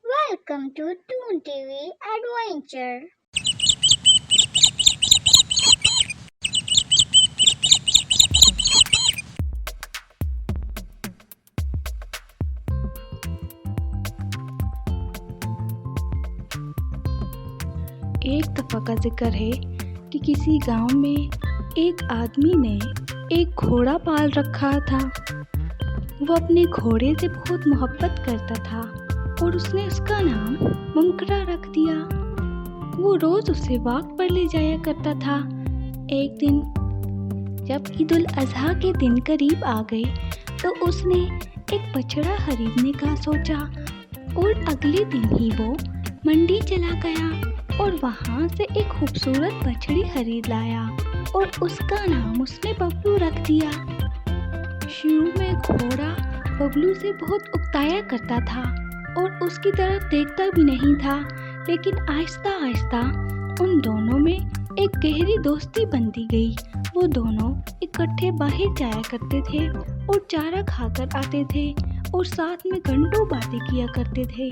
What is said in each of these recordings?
Welcome to Toon TV Adventure. ایک دفعہ کا ذکر ہے کہ کسی گاؤں میں ایک آدمی نے ایک گھوڑا پال رکھا تھا۔ وہ اپنے گھوڑے سے بہت محبت کرتا تھا اور اس نے اس کا نام ممکرا رکھ دیا۔ وہ روز اسے واک پر لے جایا کرتا تھا۔ ایک دن جب عید الاضحیٰ کے دن قریب آ گئے تو اس نے ایک بچڑا خریدنے کا سوچا اور اگلے دن ہی وہ منڈی چلا گیا اور وہاں سے ایک خوبصورت بچڑی خرید لایا اور اس کا نام اس نے ببلو رکھ دیا۔ شروع میں گھوڑا ببلو سے بہت اکتایا کرتا تھا اور اس کی طرف دیکھتا بھی نہیں تھا، لیکن آہستہ آہستہ ان دونوں میں ایک گہری دوستی بنتی گئی۔ وہ دونوں اکٹھے باہر جایا کرتے تھے اور چارہ کھا کر آتے تھے اور ساتھ میں گھنٹوں باتیں کیا کرتے تھے۔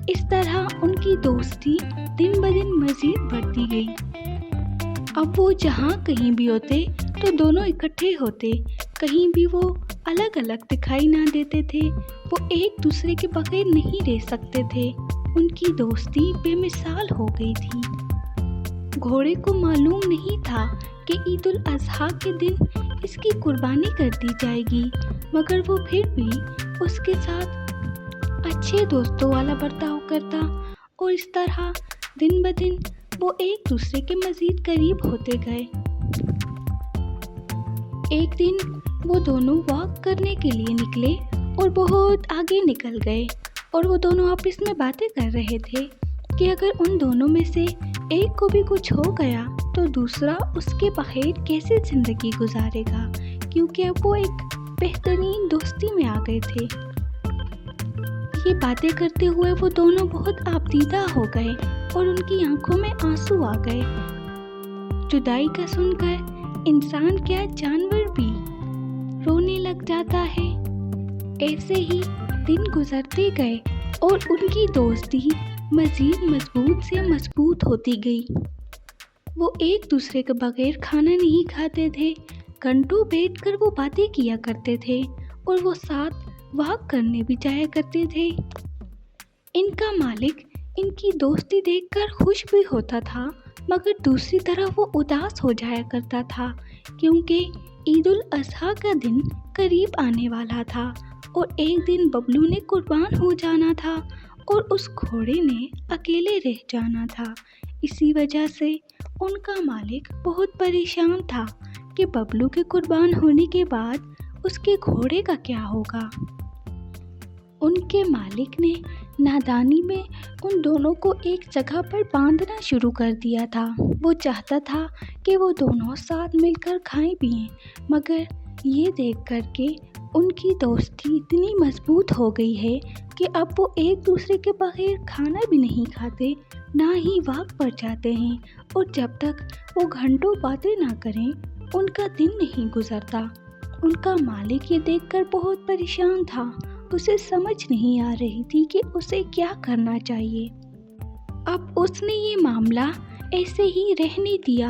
اس طرح ان کی دوستی دن بدن مزید بڑھتی گئی۔ اب وہ جہاں کہیں بھی ہوتے تو دونوں اکٹھے ہوتے، کہیں بھی وہ الگ الگ دکھائی نہ دیتے تھے۔ وہ ایک دوسرے کے بغیر نہیں رہ سکتے تھے۔ ان کی دوستی بے مثال ہو گئی تھی۔ گھوڑے کو معلوم نہیں تھا کہ عید الاضحیٰ کے دن اس کی قربانی کر دی جائے گی، مگر وہ پھر بھی اس کے ساتھ اچھے دوستوں والا برتاؤ کرتا اور اس طرح دن بدن وہ ایک دوسرے کے مزید قریب ہوتے گئے۔ ایک دن وہ دونوں واک کرنے کے لیے نکلے اور بہت آگے نکل گئے اور وہ دونوں آپس میں باتیں کر رہے تھے کہ اگر ان دونوں میں سے ایک کو بھی کچھ ہو گیا تو دوسرا اس کے بغیر کیسے زندگی گزارے گا، کیونکہ اب وہ ایک بہترین دوستی میں آ گئے تھے۔ یہ باتیں کرتے ہوئے وہ دونوں بہت آبدیدہ ہو گئے اور ان کی آنکھوں میں آنسو آ گئے۔ جدائی کا سن کر انسان کیا جانور بھی رونے لگ جاتا ہے۔ ایسے ہی دن گزرتے گئے اور ان کی دوستی مزید مضبوط سے مضبوط ہوتی گئی۔ وہ ایک دوسرے کے بغیر کھانا نہیں کھاتے تھے، گھنٹوں بیٹھ کر وہ باتیں کیا کرتے تھے اور وہ ساتھ واک کرنے بھی جایا کرتے تھے۔ ان کا مالک ان کی دوستی دیکھ کر خوش بھی ہوتا تھا، مگر دوسری طرف وہ اداس ہو جایا کرتا تھا، کیونکہ عید الاضحیٰ کا دن قریب آنے والا تھا اور ایک دن ببلو نے قربان ہو جانا تھا اور اس گھوڑے نے اکیلے رہ جانا تھا۔ اسی وجہ سے ان کا مالک بہت پریشان تھا کہ ببلو کے قربان ہونے کے بعد اس کے گھوڑے کا کیا ہوگا۔ ان کے مالک نے نادانی میں ان دونوں کو ایک جگہ پر باندھنا شروع کر دیا تھا۔ وہ چاہتا تھا کہ وہ دونوں ساتھ مل کر کھائیں پئیں، مگر یہ دیکھ کر کہ ان کی دوستی اتنی مضبوط ہو گئی ہے کہ اب وہ ایک دوسرے کے بغیر کھانا بھی نہیں کھاتے، نہ ہی واک پر جاتے ہیں، اور جب تک وہ گھنٹوں باتیں نہ کریں ان کا دن نہیں گزرتا۔ ان کا مالک یہ دیکھ کر بہت پریشان تھا۔ اسے سمجھ نہیں آ رہی تھی کہ اسے کیا کرنا چاہیے۔ اب اس نے یہ معاملہ ایسے ہی رہنے دیا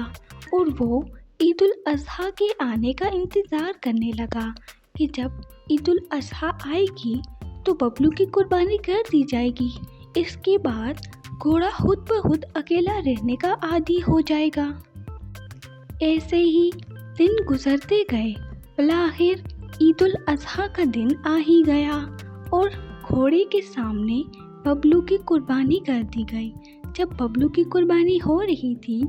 اور وہ عید الاضحیٰ کے آنے کا انتظار کرنے لگا کہ جب عید الاضحیٰ آئے گی تو ببلو کی قربانی کر دی جائے گی۔ اس کے بعد گھوڑا خود بخود اکیلا رہنے کا عادی ہو جائے گا۔ ایسے ہی دن گزرتے گئے۔ بالآخر عید الاضحیٰ کا دن آ ہی گیا اور گھوڑے کے سامنے ببلو کی قربانی کر دی گئی۔ جب ببلو کی قربانی ہو رہی تھی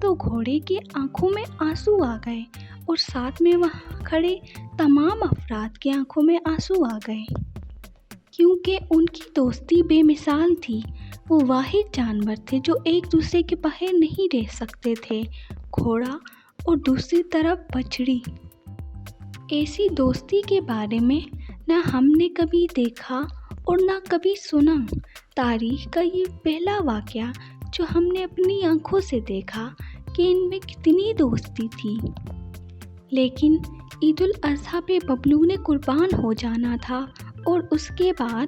تو گھوڑے کی آنکھوں میں آنسو آ گئے اور ساتھ میں وہاں کھڑے تمام افراد کی آنکھوں میں آنسو آ گئے، کیونکہ ان کی دوستی بے مثال تھی۔ وہ واحد جانور تھے جو ایک دوسرے کے بغیر نہیں رہ سکتے تھے، گھوڑا اور دوسری طرف بچڑی۔ ایسی دوستی کے بارے میں نہ ہم نے کبھی دیکھا اور نہ کبھی سنا۔ تاریخ کا یہ پہلا واقعہ جو ہم نے اپنی آنکھوں سے دیکھا کہ ان میں کتنی دوستی تھی۔ لیکن عید الاضحیٰ پہ ببلو نے قربان ہو جانا تھا اور اس کے بعد